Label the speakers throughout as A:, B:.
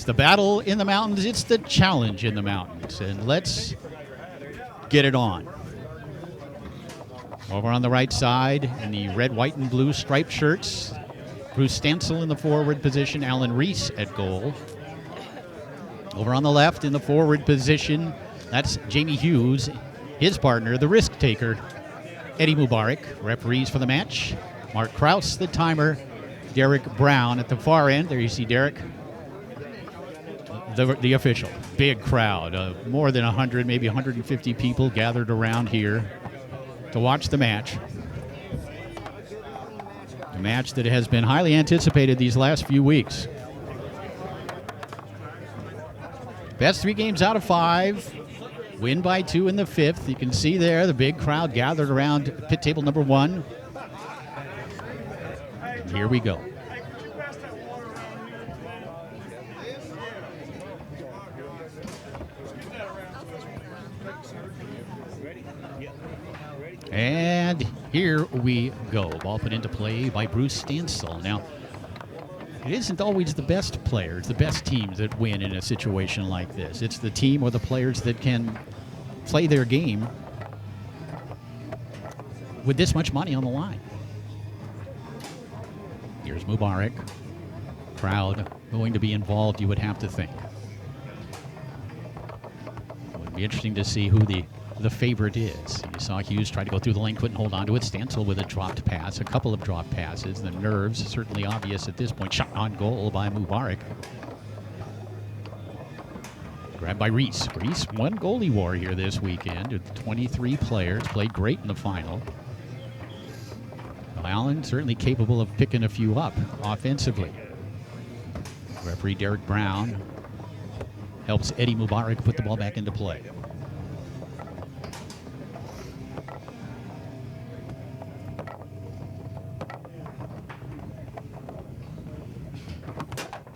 A: the battle in the mountains. It's the challenge in the mountains. And let's get it on. Over on the right side in the red, white, and blue striped shirts, Bruce Stancel in the forward position, Allan Reese at goal. Over on the left in the forward position, that's Jamie Hughes, his partner, the risk taker, Eddie Mubarak. Referees for the match, Mark Krause, the timer, Derek Brown at the far end. There you see Derek, the official. Big crowd, more than 100, maybe 150 people gathered around here to watch the match. A match that has been highly anticipated these last few weeks. Best 3 games out of 5. Win by 2 in the 5th. You can see there the big crowd gathered around pit table number 1. And here we go. And here we go. Ball put into play by Bruce Stancel. Now, it isn't always the best players, the best teams that win in a situation like this. It's the team or the players that can play their game with this much money on the line. Here's Mubarak. Crowd going to be involved, you would have to think. It would be interesting to see who the favorite is. You saw Hughes try to go through the lane, couldn't hold on to it. Stancel with a dropped pass, a couple of dropped passes. The nerves certainly obvious at this point. Shot on goal by Mubarak. Grabbed by Reese. Reese won goalie war here this weekend with 23 players. Played great in the final. Well, Allan certainly capable of picking a few up offensively. Referee Derek Brown helps Eddie Mubarak put the ball back into play.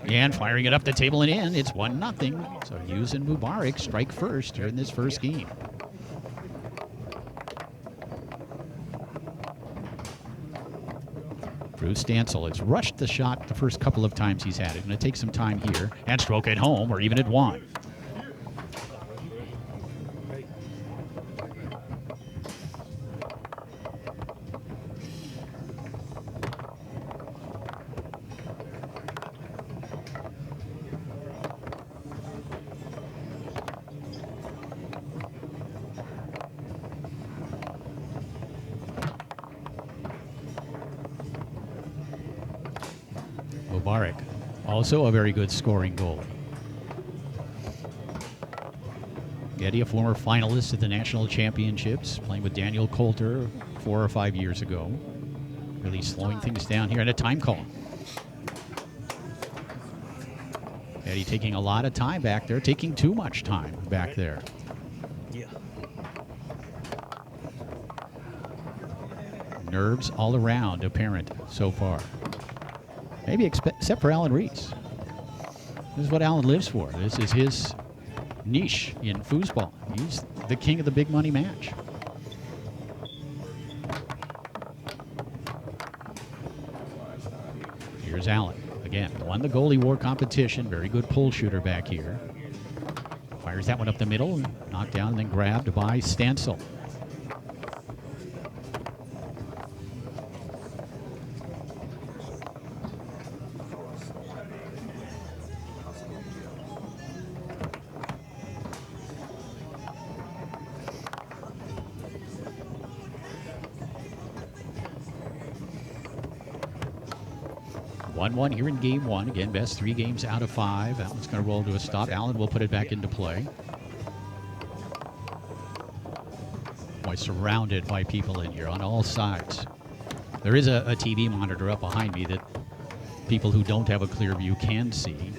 A: And firing it up the table and in. It's 1-0. So Hughes and Mubarak strike first here in this first game. Bruce Stancel has rushed the shot the first couple of times he's had it. Going to take some time here and stroke it home or even at 1. Mubarak, also a very good scoring goalie. Eddie, a former finalist at the national championships, playing with Daniel Coulter 4 or 5 years ago. Really slowing things down here, and a time call. Eddie taking a lot of time back there, taking too much time back there.
B: Yeah.
A: Nerves all around apparent so far. Maybe except for Allan Reese. This is what Allan lives for. This is his niche in foosball. He's the king of the big money match. Here's Allan. Again, won the goalie war competition. Very good pull shooter back here. Fires that one up the middle, knocked down and then grabbed by Stancel. One here in game 1. Again, best 3 games out of 5. That one's going to roll to a stop. Allan will put it back into play. Boy, surrounded by people in here on all sides. There is a TV monitor up behind me that people who don't have a clear view can see.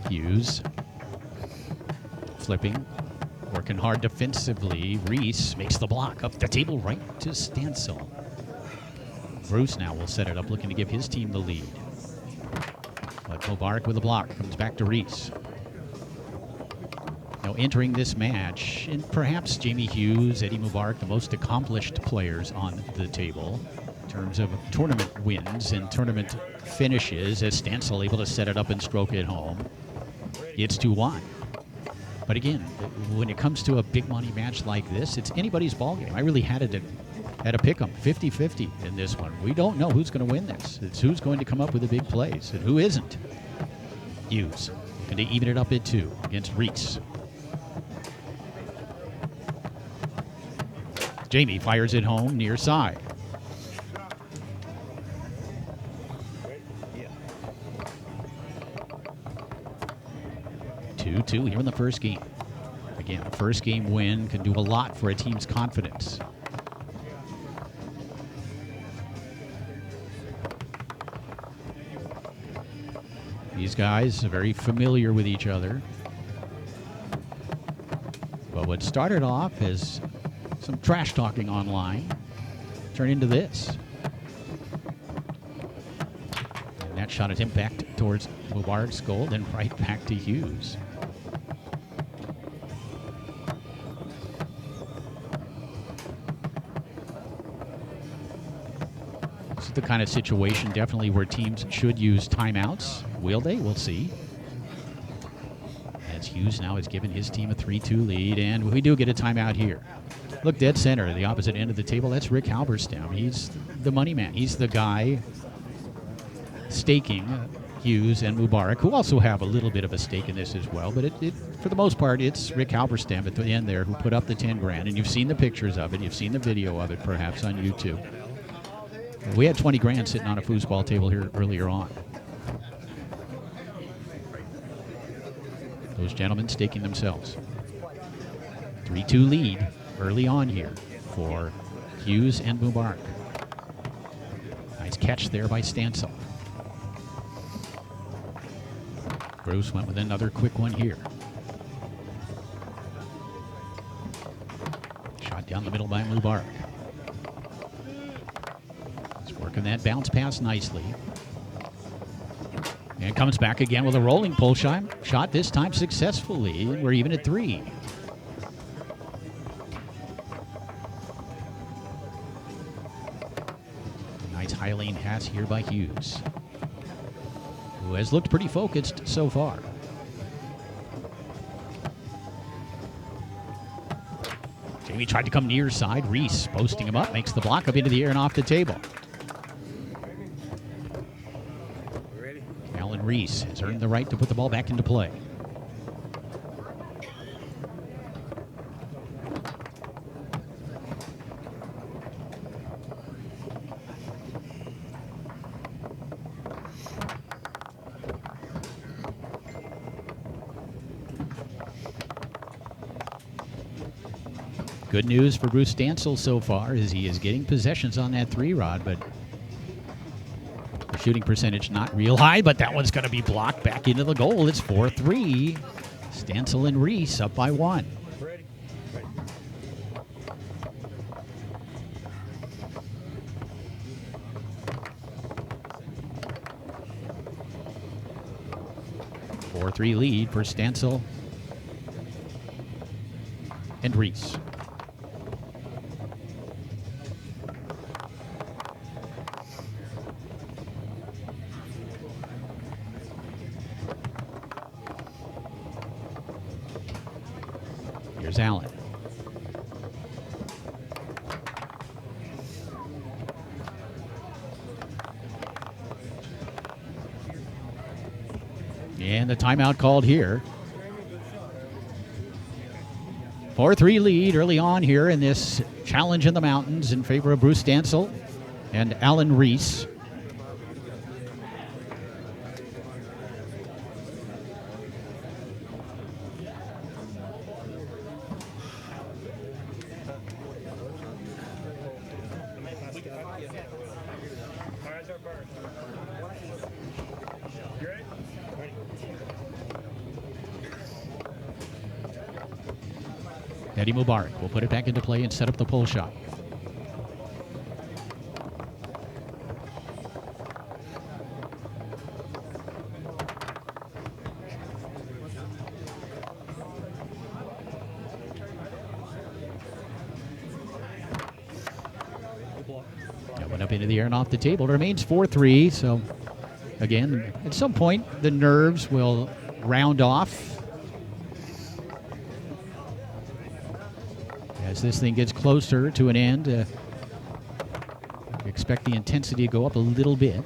A: Hughes flipping. Working hard defensively. Reese makes the block up the table right to Stancel. Bruce now will set it up, looking to give his team the lead. But Mubarak with a block. Comes back to Reese. Now entering this match, and perhaps Jamie Hughes, Eddie Mubarak, the most accomplished players on the table. terms of tournament wins and tournament finishes, as Stancel able to set it up and stroke it home. It's 2-1. But again, when it comes to a big money match like this, it's anybody's ball game. I really had to pick them 50-50 in this one. We don't know who's going to win this. It's who's going to come up with the big plays and who isn't. Hughes going to even it up at 2 against Reese. Jamie fires it home near side. Two here in the first game. Again, a first game win can do a lot for a team's confidence. These guys are very familiar with each other. But what started off as some trash talking online turned into this. And that shot attempt back towards Mubarak's goal, then right back to Hughes. This is the kind of situation definitely where teams should use timeouts. Will they? We'll see. As Hughes now has given his team a 3-2 lead, and we do get a timeout here. Look, dead center, the opposite end of the table, that's Rick Halberstam. He's the money man. He's the guy staking Hughes and Mubarak, who also have a little bit of a stake in this as well. But for the most part, it's Rick Halberstam at the end there who put up the 10 grand. And you've seen the pictures of it. You've seen the video of it, perhaps, on YouTube. We had 20 grand sitting on a foosball table here earlier on. Those gentlemen staking themselves. 3-2 lead early on here for Hughes and Mubarak. Nice catch there by Stancel. Bruce went with another quick one here. Shot down the middle by Mubarak. He's working that bounce pass nicely. And comes back again with a rolling pull shot, this time successfully. We're even at 3. Nice high lane pass here by Hughes, who has looked pretty focused so far. Jamie tried to come near side. Reese posting him up, makes the block up into the air and off the table. Allan Reese has earned the right to put the ball back into play. Good news for Bruce Stancel so far is he is getting possessions on that 3-rod, but the shooting percentage not real high, but that one's going to be blocked back into the goal. It's 4-3. Stancel and Reese up by 1.
B: Ready.
A: 4-3 lead for Stancel and Reese. Here's Allan. And the timeout called here. 4-3 lead early on here in this challenge in the mountains in favor of Bruce Stancel and Allan Reese. Eddie Mubarak will put it back into play and set up the pull shot. up into the air and off the table. It remains 4-3. So, again, at some point, the nerves will round off as this thing gets closer to an end. Expect the intensity to go up a little bit.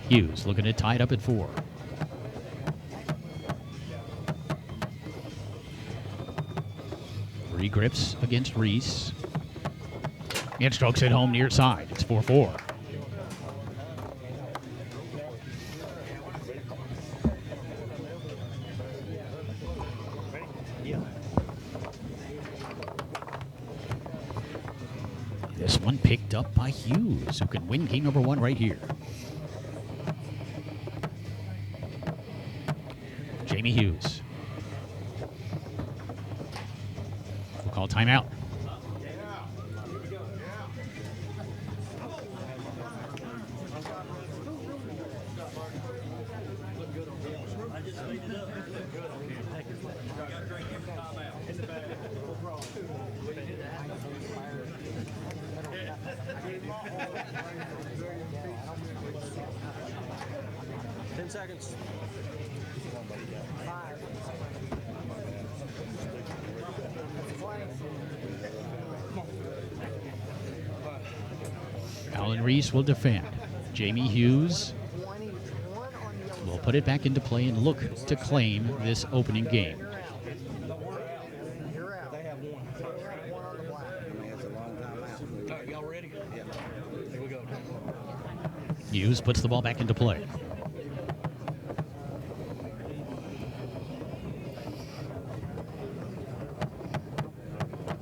A: Hughes looking to tie it up at 4. Grips against Reese. And strokes it home near side. It's 4-4. This one picked up by Hughes, who can win game number 1 right here. Jamie Hughes. Call timeout.
B: Seconds.
A: Allan Reese will defend. Jamie Hughes will put it back into play and look to claim this opening game. Hughes puts the ball back into play.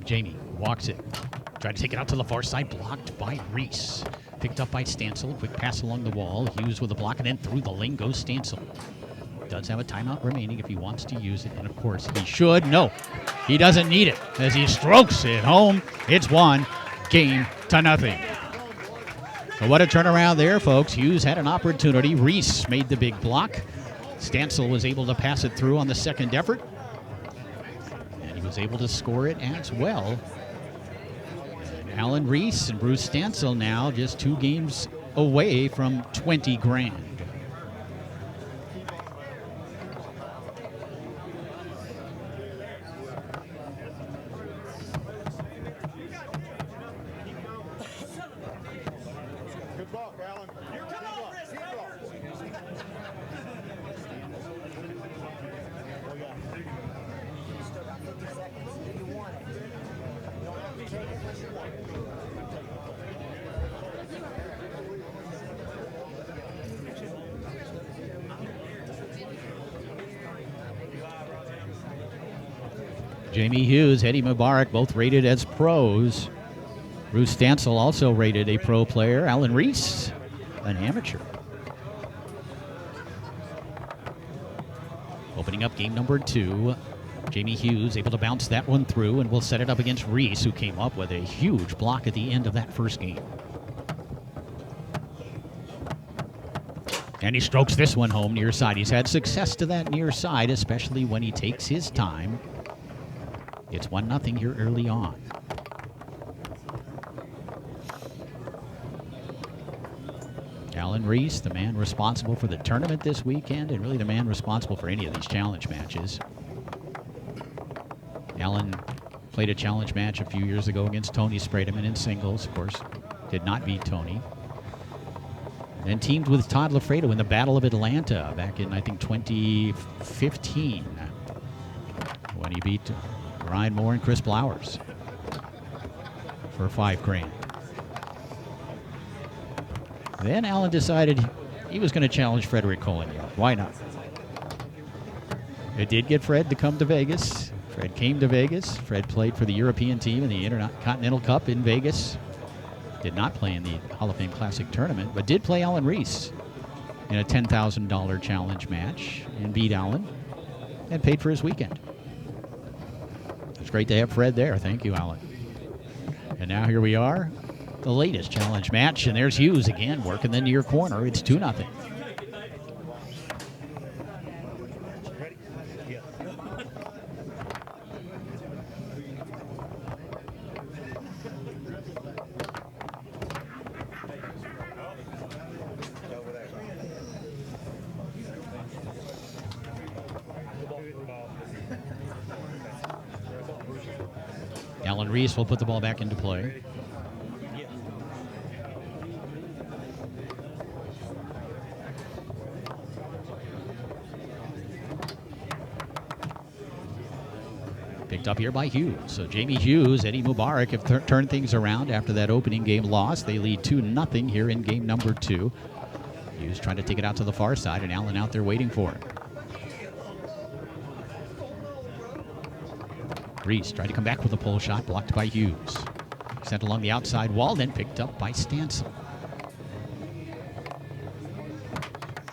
A: Jamie walks it. Tried to take it out to the far side, blocked by Reese. Picked up by Stancel. Quick pass along the wall. Hughes with a block, and then through the lane goes Stancel. Does have a timeout remaining if he wants to use it, and of course he should. No, he doesn't need it as he strokes it home. It's 1-0. So what a turnaround there, folks. Hughes had an opportunity. Reese made the big block. Stancel was able to pass it through on the second effort, and he was able to score it as well. Allan Reese and Bruce Stancel now just 2 games away from 20 grand.
B: Good luck, Allan.
A: Jamie Hughes, Eddie Mubarak, both rated as pros. Bruce Stancel also rated a pro player. Allan Reese, an amateur. Opening up game number 2. Jamie Hughes able to bounce that one through, and will set it up against Reese, who came up with a huge block at the end of that first game. And he strokes this one home near side. He's had success to that near side, especially when he takes his time. It's 1-0 here early on. Allan Reese, the man responsible for the tournament this weekend, and really the man responsible for any of these challenge matches. Allan played a challenge match a few years ago against Tony Sprademan in singles. Of course, did not beat Tony. And teamed with Todd Lafredo in the Battle of Atlanta back in, I think, 2015, when he beat Ryan Moore and Chris Blowers for $5 grand. Then Allan decided he was going to challenge Frederick Collignon. Why not? It did get Fred to come to Vegas. Fred came to Vegas. Fred played for the European team in the Intercontinental Cup in Vegas. Did not play in the Hall of Fame Classic tournament, but did play Allan Reese in a $10,000 challenge match and beat Allan and paid for his weekend. It's great to have Fred there. Thank you, Allan. And now here we are, the latest challenge match, and there's Hughes again working the near corner. It's 2-0. Allan Reese will put the ball back into play. Picked up here by Hughes. So Jamie Hughes, Eddie Mubarak have turned things around after that opening game loss. They lead 2-0 here in game number 2. Hughes trying to take it out to the far side, and Allan out there waiting for it. Reese tried to come back with a pull shot, blocked by Hughes. Sent along the outside wall, then picked up by Stancel.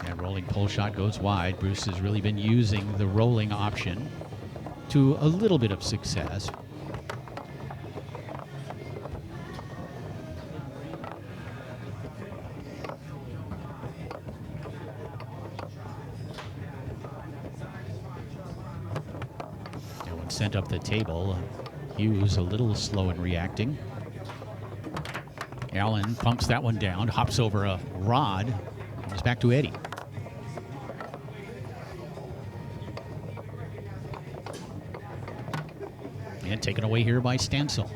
A: That rolling pull shot goes wide. Bruce has really been using the rolling option to a little bit of success. Sent up the table. Hughes a little slow in reacting. Allan pumps that one down, hops over a rod, comes back to Eddie. And taken away here by Stancel.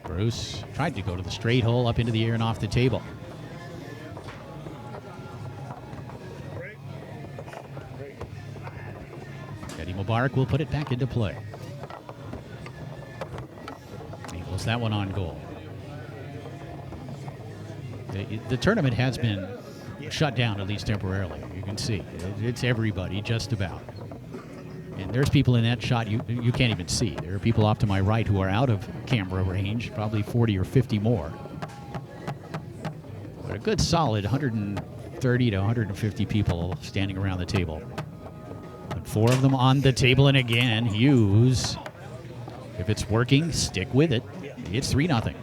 A: Bruce tried to go to the straight hole, up into the air and off the table. Mubarak will put it back into play. Equals that one on goal. The tournament has been shut down, at least temporarily. You can see it's everybody just about. And there's people in that shot you can't even see. There are people off to my right who are out of camera range, probably 40 or 50 more. But a good solid 130 to 150 people standing around the table. 4 of them on the table, and again, Hughes. If it's working, stick with it. It's 3-0.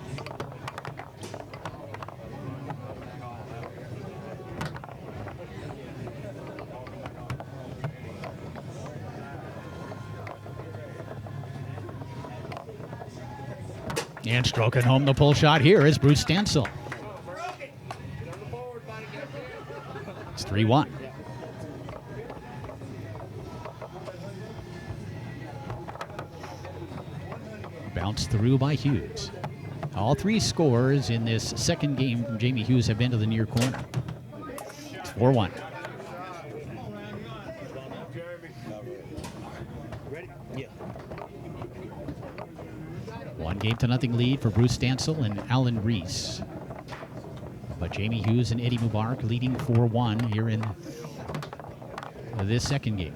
A: And stroking home the pull shot here is Bruce Stancel. It's 3-1. Bounced through by Hughes. All 3 scores in this second game from Jamie Hughes have been to the near corner. It's 4-1. One game to nothing lead for Bruce Stancel and Allan Reese. But Jamie Hughes and Eddie Mubarak leading 4-1 here in this second game.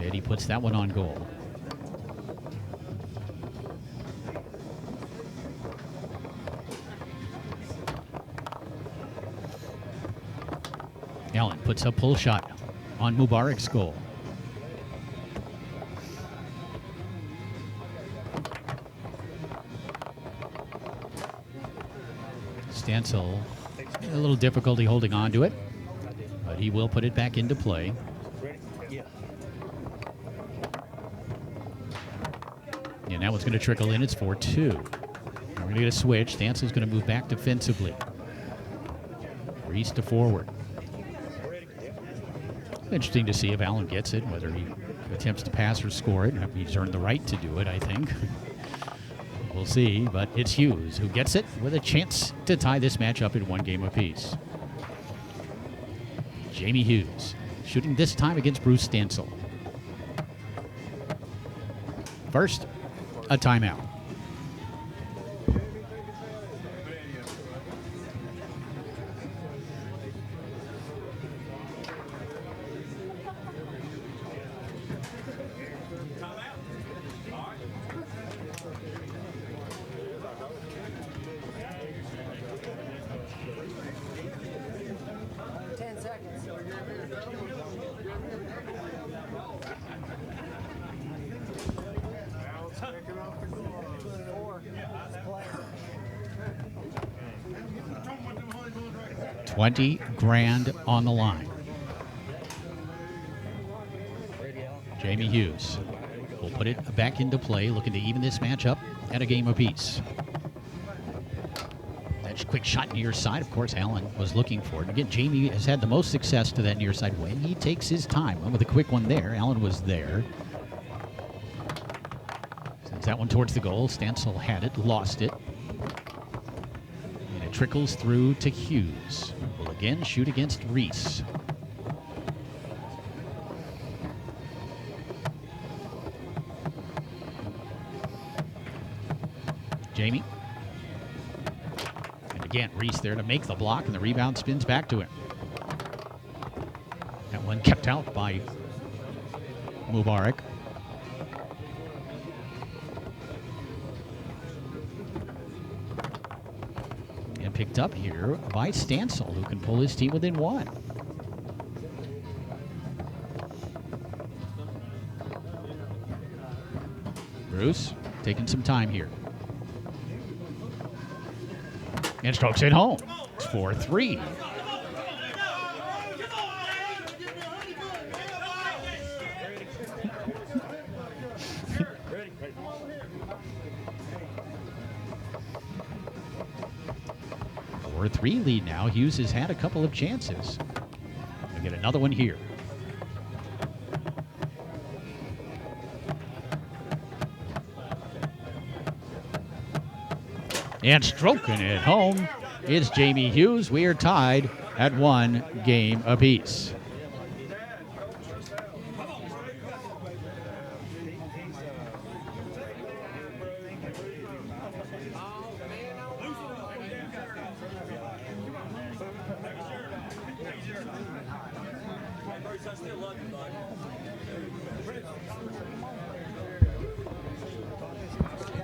A: Eddie puts that one on goal. Allan puts a pull shot on Mubarak's goal. Stancel, a little difficulty holding on to it, but he will put it back into play. And now it's going to trickle in. It's 4-2. We're going to get a switch. Stancel's going to move back defensively. Reese to forward. Interesting to see if Allan gets it, whether he attempts to pass or score it. He's earned the right to do it, I think. We'll see, but it's Hughes who gets it with a chance to tie this match up in 1 game apiece. Jamie Hughes shooting this time against Bruce Stancel. First, a timeout. 20 grand on the line. Jamie Hughes will put it back into play, looking to even this match up at a game apiece. That quick shot near side. Of course, Allan was looking for it. Again, Jamie has had the most success to that near side when he takes his time. With a quick one there. Allan was there. Sends that one towards the goal. Stancel had it, lost it. And it trickles through to Hughes. Will again shoot against Reese. Jamie. And again, Reese there to make the block, and the rebound spins back to him. That one kept out by Mubarak. And picked up here by Stancel, who can pull his team within one. Bruce taking some time here. And strokes it home. It's 4-3. Or 3 lead now. Hughes has had a couple of chances. We'll get another one here. And stroking it home is Jamie Hughes. We are tied at 1 game apiece.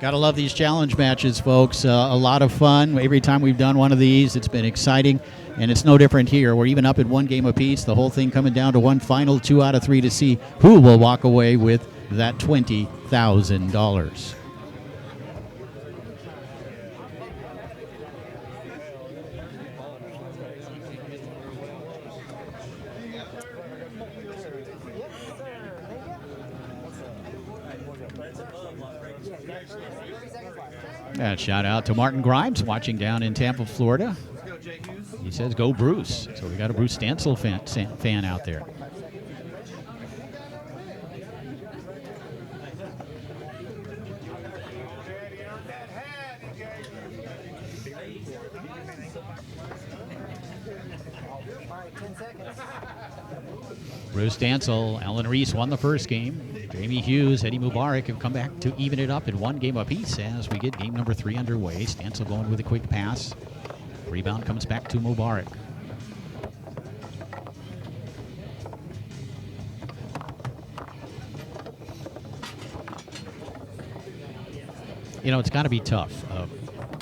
A: Gotta love these challenge matches, folks. A lot of fun. Every time we've done one of these, it's been exciting, and it's no different here. We're even up at 1 game apiece. The whole thing coming down to one final 2 out of 3 to see who will walk away with that $20,000. And shout out to Martin Grimes watching down in Tampa, Florida. He says, go Bruce. So we got a Bruce Stancel fan out there. Bruce Stancel, Allan Reese won the first game. Jamie Hughes, Eddie Mubarak have come back to even it up in 1 game apiece as we get game number 3 underway. Stancel going with a quick pass. Rebound comes back to Mubarak. You know, it's got to be tough.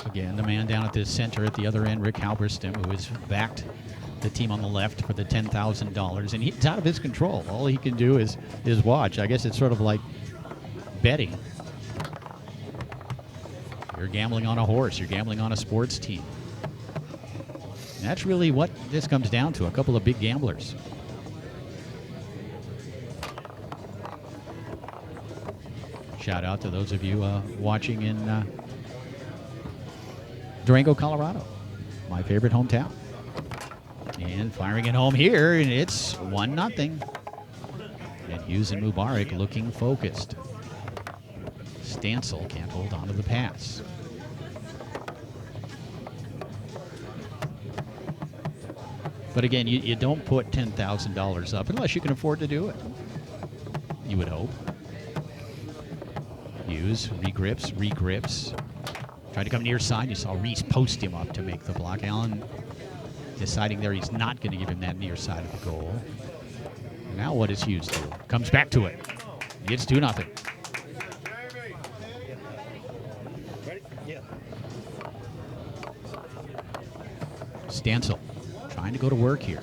A: Again, the man down at the center at the other end, Rick Halberstam, who has backed the team on the left for the $10,000, and it's out of his control. All he can do is watch. I guess it's sort of like betting. You're gambling on a horse. You're gambling on a sports team. And that's really what this comes down to, a couple of big gamblers. Shout out to those of you watching in Durango, Colorado, my favorite hometown. And firing it home here, and it's 1-0. And Hughes and Mubarak looking focused. Stancel can't hold on to the pass. But again, you don't put $10,000 up unless you can afford to do it. You would hope. Hughes regrips. Tried to come near side. You saw Reese post him up to make the block. Allan deciding there he's not going to give him that near side of the goal. Now what does Hughes do? Comes back to it. It's 2-0. Stancel trying to go to work here.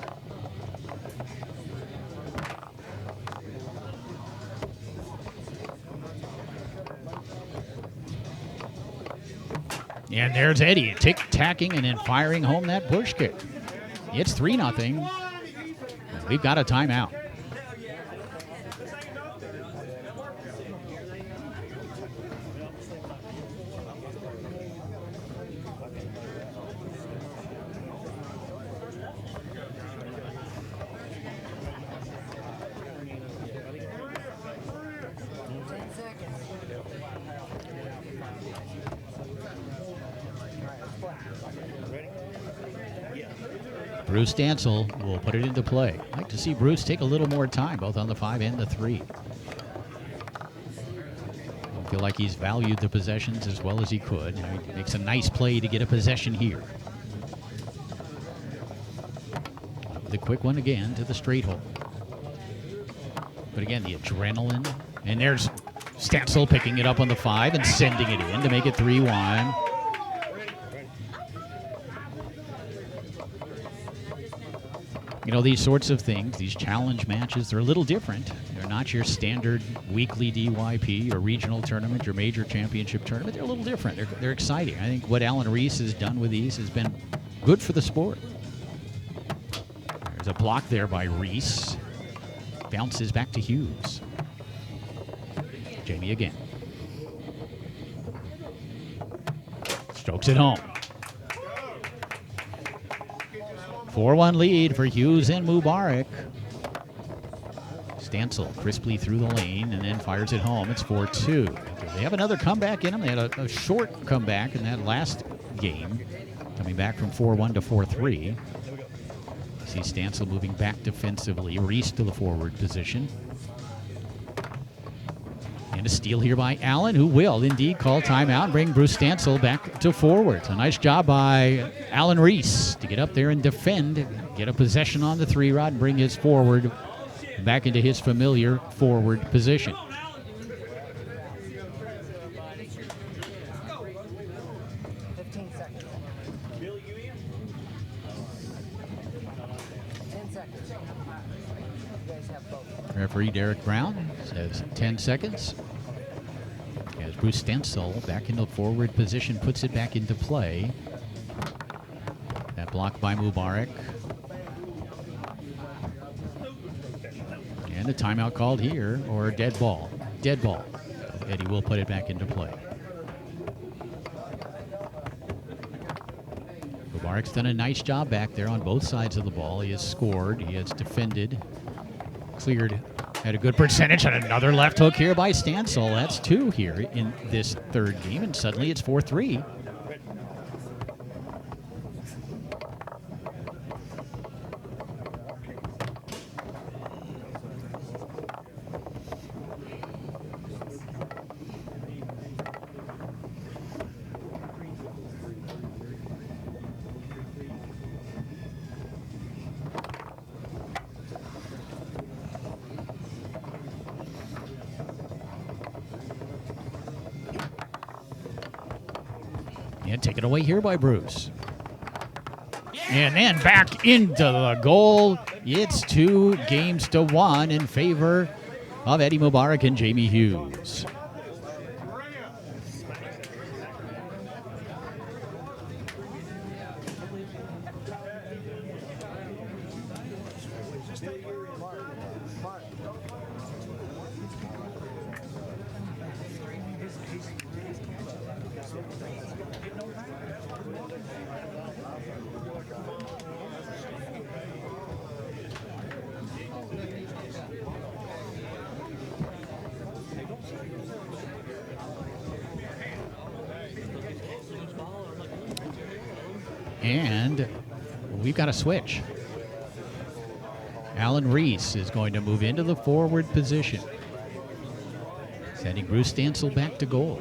A: And there's Eddie tick-tacking and then firing home that push kick. It's 3-0. We've got a timeout. Bruce Stancel will put it into play. I'd like to see Bruce take a little more time, both on the 5 and the 3. I feel like he's valued the possessions as well as he could. He makes a nice play to get a possession here. The quick one again to the straight hole. But again, the adrenaline. And there's Stancel picking it up on the 5 and sending it in to make it 3-1. You know, these sorts of things, these challenge matches, they're a little different. They're not your standard weekly DYP or regional tournament or major championship tournament. They're a little different. They're exciting. I think what Allan Reese has done with these has been good for the sport. There's a block there by Reese. Bounces back to Hughes. Jamie again. Strokes it home. 4-1 lead for Hughes and Mubarak. Stancel crisply through the lane and then fires it home. It's 4-2. They have another comeback in them. They had a short comeback in that last game, coming back from 4-1 to 4-3. See Stancel moving back defensively. Reese to the forward position. And a steal here by Allan, who will indeed call timeout and bring Bruce Stancel back to forward. A nice job by Allan Reese to get up there and defend, get a possession on the 3-rod, and bring his forward back into his familiar forward position. Referee Derek Brown says 10 seconds. As Bruce Stancel back in the forward position puts it back into play. That block by Mubarak. And a timeout called here, or dead ball. Dead ball. Eddie will put it back into play. Mubarak's done a nice job back there on both sides of the ball. He has scored, he has defended. Cleared at a good percentage, and another left hook here by Stancel. That's 2 here in this third game, and suddenly it's 4-3. And taken away here by Bruce. And then back into the goal. It's 2-1 in favor of Eddie Mubarak and Jamie Hughes. And we've got a switch. Allan Reese is going to move into the forward position, sending Bruce Stancel back to goal.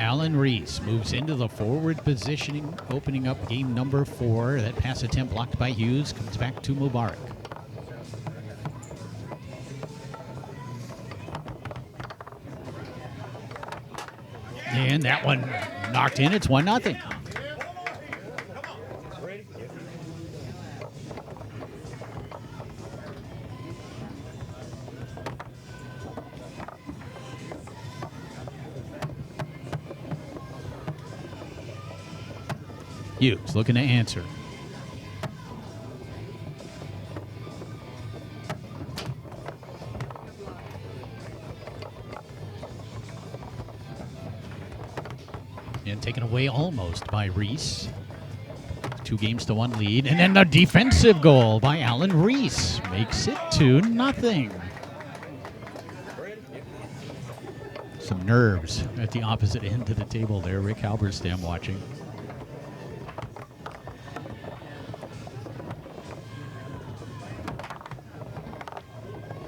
A: Allan Reese moves into the forward positioning, opening up game number 4. That pass attempt blocked by Hughes comes back to Mubarak. And that one knocked in. It's 1-0. Hughes looking to answer. And taken away almost by Reese. 2-1 lead. And then the defensive goal by Allan Reese makes it 2-0. Some nerves at the opposite end of the table there. Rick Halberstam watching.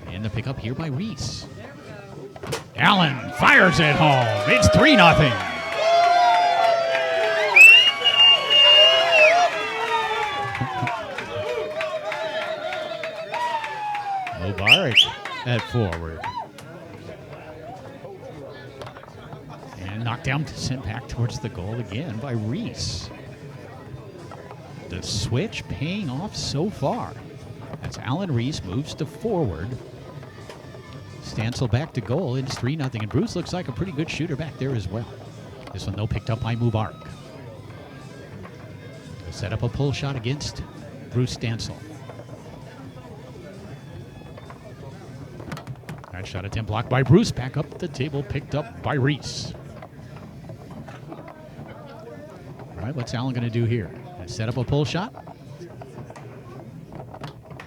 A: And the pickup here by Reese. Allan fires it home. It's 3-0. Mubarak at forward. And knocked down, sent back towards the goal again by Reese. The switch paying off so far. That's Allan Reese moves to forward. Stancel back to goal. It's 3-0. And Bruce looks like a pretty good shooter back there as well. This one, though, picked up by Mubarak. He'll set up a pull shot against Bruce Stancel. That shot attempt blocked by Bruce. Back up the table, picked up by Reese. All right, what's Allan going to do here? Set up a pull shot.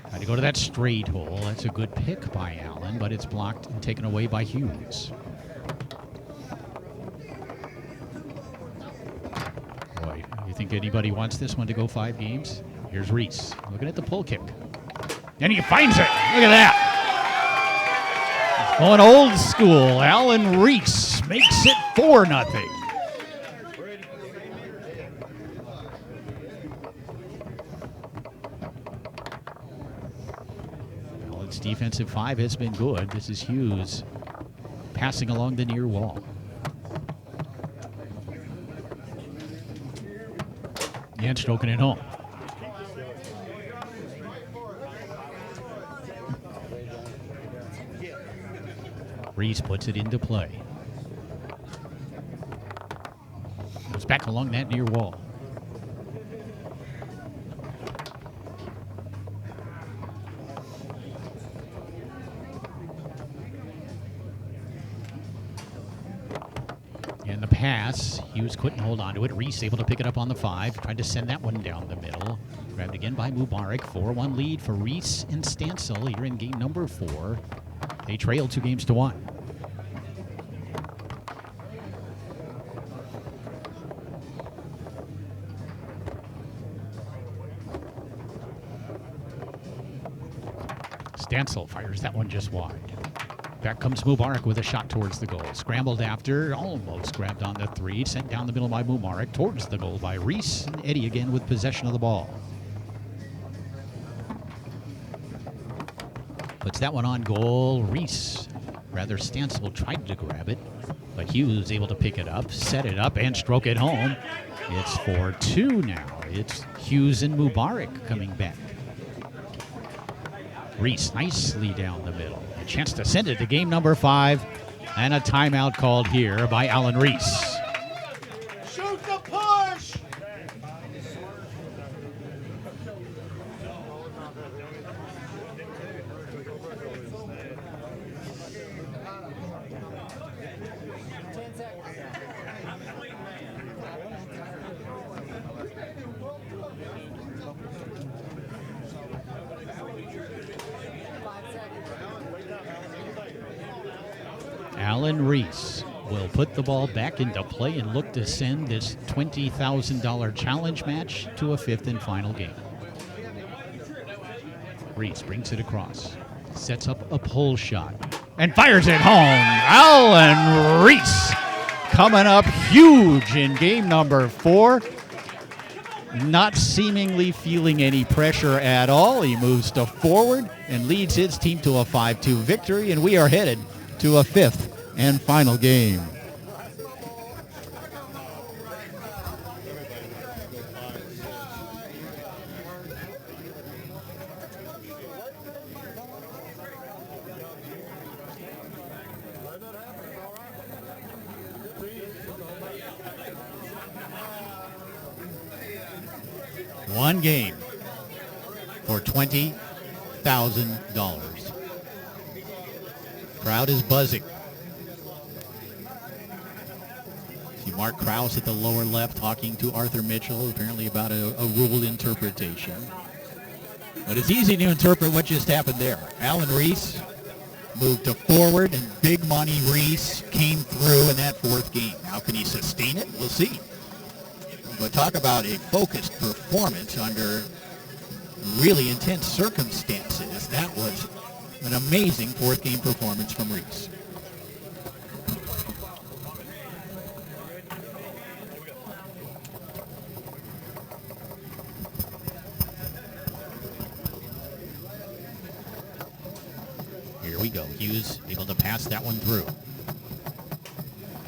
A: Tried to go to that straight hole. That's a good pick by Allan, but it's blocked and taken away by Hughes. Boy, you think anybody wants this one to go 5 games? Here's Reese looking at the pull kick. And he finds it. Look at that. Going old school. Allan Reese makes it 4-0. Defensive 5 has been good. This is Hughes passing along the near wall. And stroking it home. Reese puts it into play. Goes back along that near wall. And the pass, Hughes couldn't hold on to it. Reese able to pick it up on the 5. Tried to send that one down the middle. Grabbed again by Mubarak. 4-1 lead for Reese and Stancel here in game number 4. They trail 2-1. Stancel fires that one just wide. Back comes Mubarak with a shot towards the goal. Scrambled after, almost grabbed on the 3. Sent down the middle by Mubarak towards the goal by Reese. And Eddie again with possession of the ball. Puts that one on goal. Reese, rather Stancel, tried to grab it, but Hughes was able to pick it up, set it up, and stroke it home. It's 4-2 now. It's Hughes and Mubarak coming back. Reese nicely down the middle. A chance to send it to game number 5. And a timeout called here by Allan Reese.
B: Shoot the push!
A: Allan Reese will put the ball back into play and look to send this $20,000 challenge match to a 5th and final game. Reese brings it across, sets up a pull shot, and fires it home. Allan Reese coming up huge in game number 4. Not seemingly feeling any pressure at all. He moves to forward and leads his team to a 5-2 victory, and we are headed to a 5th and final game. One game for $20,000. Crowd is buzzing. See Mark Krause at the lower left talking to Arthur Mitchell, apparently about a rule interpretation. But it's easy to interpret what just happened there. Allan Reese moved to forward, and Big Money Reese came through in that 4th game. How can he sustain it? We'll see. But talk about a focused performance under really intense circumstances. That was an amazing 4th game performance from Reese. Here we go. Hughes able to pass that one through.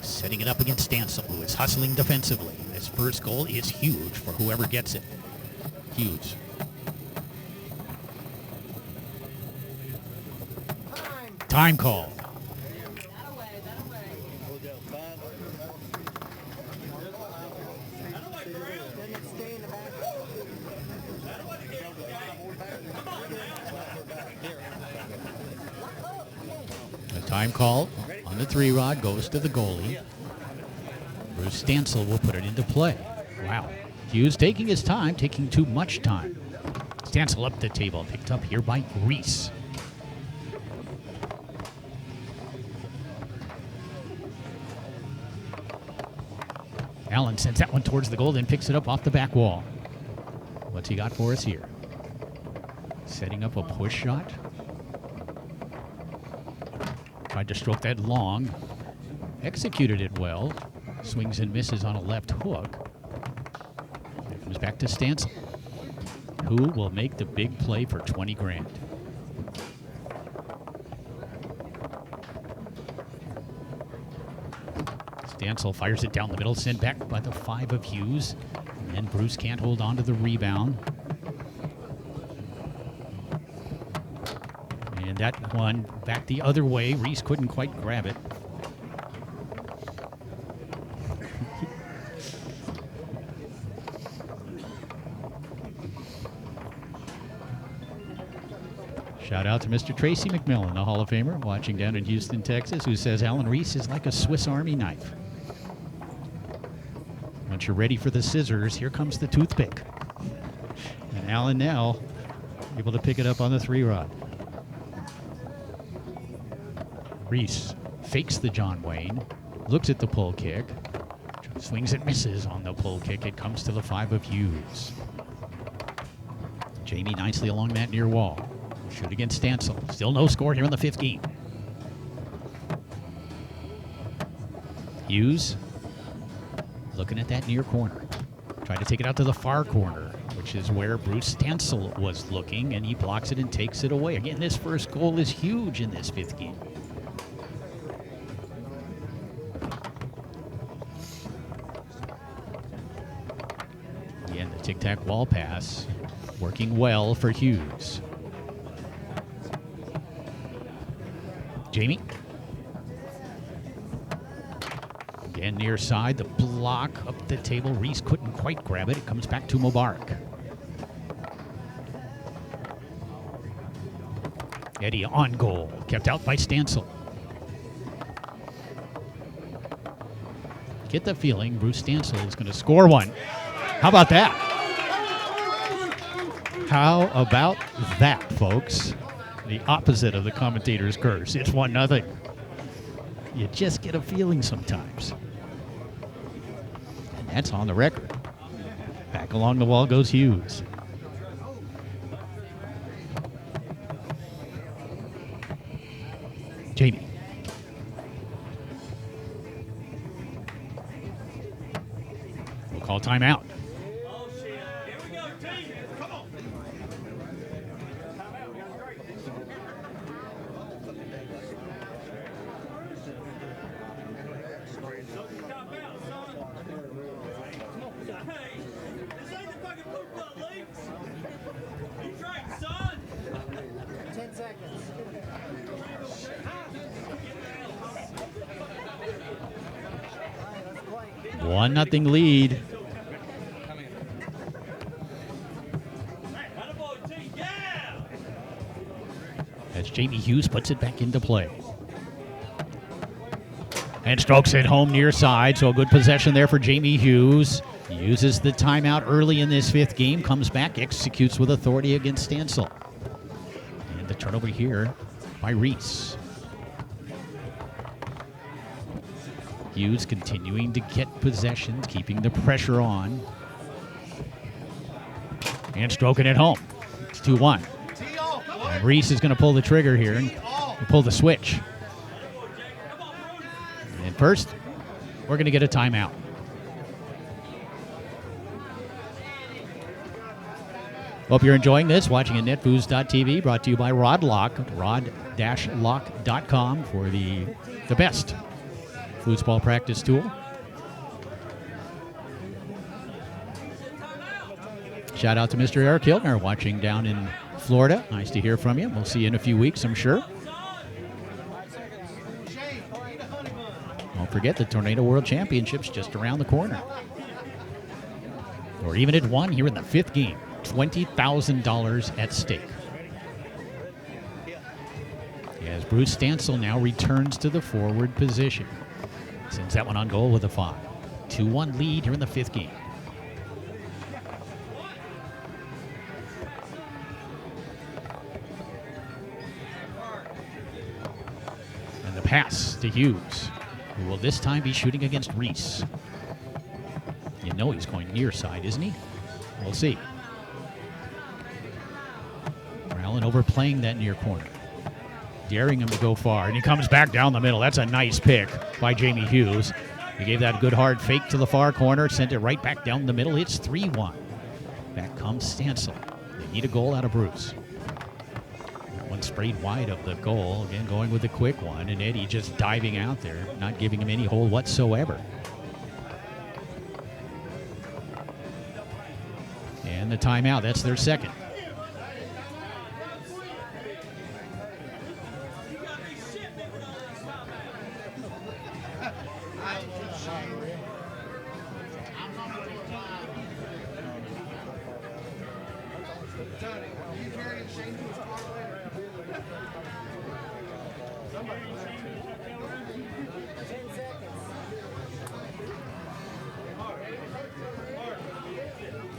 A: Setting it up against Stancel, who is hustling defensively. His first goal is huge for whoever gets it. Hughes. Time call. The time call on the 3-rod goes to the goalie. Bruce Stancel will put it into play. Wow. Hughes taking his time, taking too much time. Stancel up the table, picked up here by Reese. Allen sends that one towards the goal, then picks it up off the back wall. What's he got for us here? Setting up a push shot. Tried to stroke that long. Executed it well. Swings and misses on a left hook. It comes back to Stancel, who will make the big play for 20 grand. Stancel fires it down the middle, sent back by the 5 of Hughes. And Bruce can't hold on to the rebound. And that one back the other way. Reese couldn't quite grab it. Shout out to Mr. Tracy McMillan, the Hall of Famer, watching down in Houston, Texas, who says Allan Reese is like a Swiss Army knife. Once you're ready for the scissors, here comes the toothpick. And Allan now able to pick it up on the 3-rod. Reese fakes the John Wayne, looks at the pull kick, swings and misses on the pull kick. It comes to the 5 of Hughes. Jamie nicely along that near wall. Shoot against Stancel. Still no score here in the 5th game. Hughes looking at that near corner. Tried to take it out to the far corner, which is where Bruce Stancel was looking, and he blocks it and takes it away. Again, this first goal is huge in this 5th game. Again, the tic-tac wall pass working well for Hughes. Jamie. Again, near side, the block up the table. Reese couldn't quite grab it. It comes back to Mubarak. Eddie on goal, kept out by Stancel. Get the feeling Bruce Stancel is going to score one. How about that? How about that, folks? The opposite of the commentator's curse. It's 1-0. You just get a feeling sometimes. And that's on the record. Back along the wall goes Hughes. Jamie. call timeout. One nothing lead. As Jamie Hughes puts it back into play. And strokes it home near side, so a good possession there for Jamie Hughes. He uses the timeout early in this fifth game, comes back, executes with authority against Stancel. And the turnover here by Reese. Hughes continuing to get possessions, keeping the pressure on. And stroking it home. It's 2-1. And Reese is going to pull the trigger here and pull the switch. And first, we're going to get a timeout. Hope you're enjoying this. Watching at netfoos.tv, brought to you by Rodlock, rod-lock.com for the best foosball practice tool. Shout out to Mr. Eric Hiltner watching down in Florida. Nice to hear from you. We'll see you in a few weeks, I'm sure. Don't forget the Tornado World Championships just around the corner. Or even at one here in the fifth game. $20,000 at stake. As Bruce Stancel now returns to the forward position. Sends that one on goal with a 5. 2-1 lead here in the fifth game. And the pass to Hughes, who will this time be shooting against Reese. You know he's going near side, isn't he? We'll see. Allen overplaying that near corner. Daring him to go far, and he comes back down the middle. That's a nice pick by Jamie Hughes. He gave that a good hard fake to the far corner, sent it right back down the middle. It's 3-1. Back comes Stancel. They need a goal out of Bruce. That one sprayed wide of the goal. Again, going with the quick one, and Eddie just diving out there, not giving him any hole whatsoever. And the timeout, that's their second.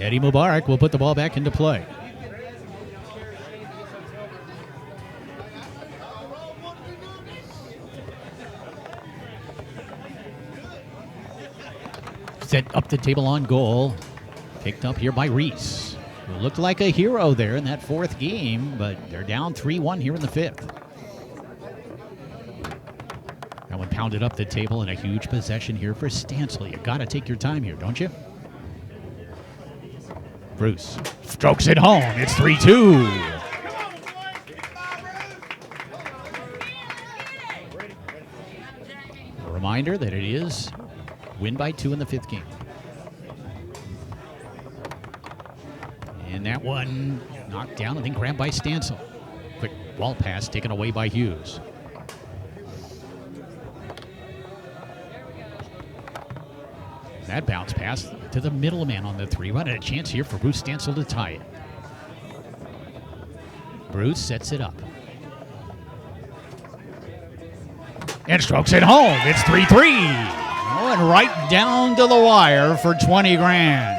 A: Eddie Mubarak will put the ball back into play. Set up the table on goal. Picked up here by Reese, who looked like a hero there in that fourth game, but they're down 3-1 here in the fifth. That one pounded up the table, and a huge possession here for Stancel. You got to take your time here, don't you? Bruce strokes it home. It's 3-2. A reminder that it is win by 2 in the fifth game. And that one knocked down, I think grabbed by Stancel. Quick wall pass taken away by Hughes. That bounce pass to the middleman on the 3-1, and a chance here for Bruce Stancel to tie it. Bruce sets it up. And strokes it home. It's 3-3. Oh, and right down to the wire for 20 grand.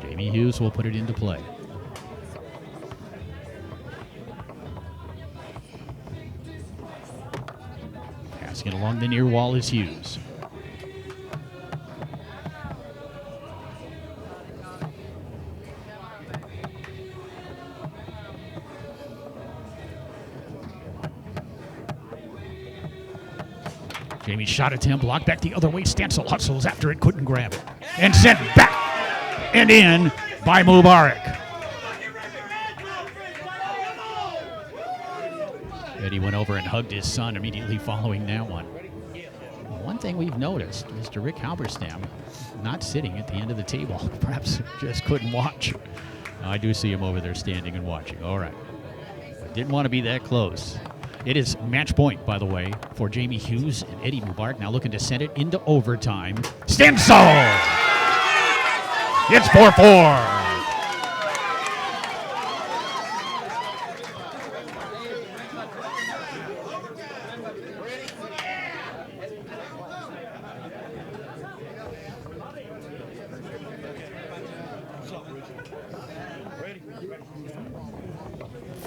A: Jamie Hughes will put it into play. Passing it along the near wall is Hughes. Jamie's shot attempt blocked back the other way. Stancel hustles after it, couldn't grab it. And sent back and in by Mubarak. Eddie went over and hugged his son immediately following that one. One thing we've noticed, Mr. Rick Halberstam not sitting at the end of the table. Perhaps just couldn't watch. I do see him over there standing and watching. All right. But didn't want to be that close. It is match point, by the way, for Jamie Hughes and Eddie Mubarak. Now looking to send it into overtime. Stancel! It's 4-4.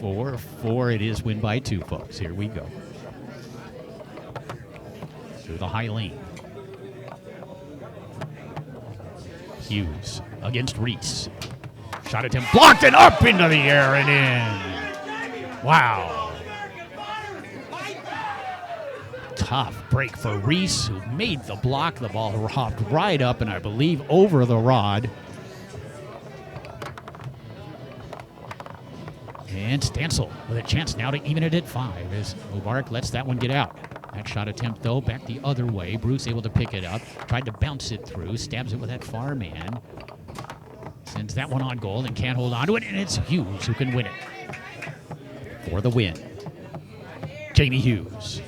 A: 4-4, it is win by 2, folks. Here we go. Through the high lane. Hughes against Reese. Shot attempt blocked and up into the air and in. Wow. Tough break for Reese, who made the block. The ball hopped right up and I believe over the rod. And Stancel with a chance now to even it at 5 as Mubarak lets that one get out. That shot attempt, though, back the other way. Bruce able to pick it up. Tried to bounce it through. Stabs it with that far man. Sends that one on goal and can't hold on to it. And it's Hughes who can win it for the win. Jamie Hughes.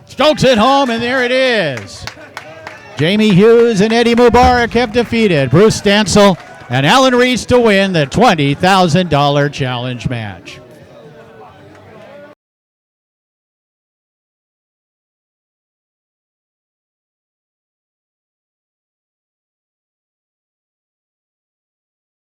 A: Stokes it home, and there it is. Jamie Hughes and Eddie Mubarak have defeated Bruce Stancel and Allan Reese to win the $20,000 challenge match.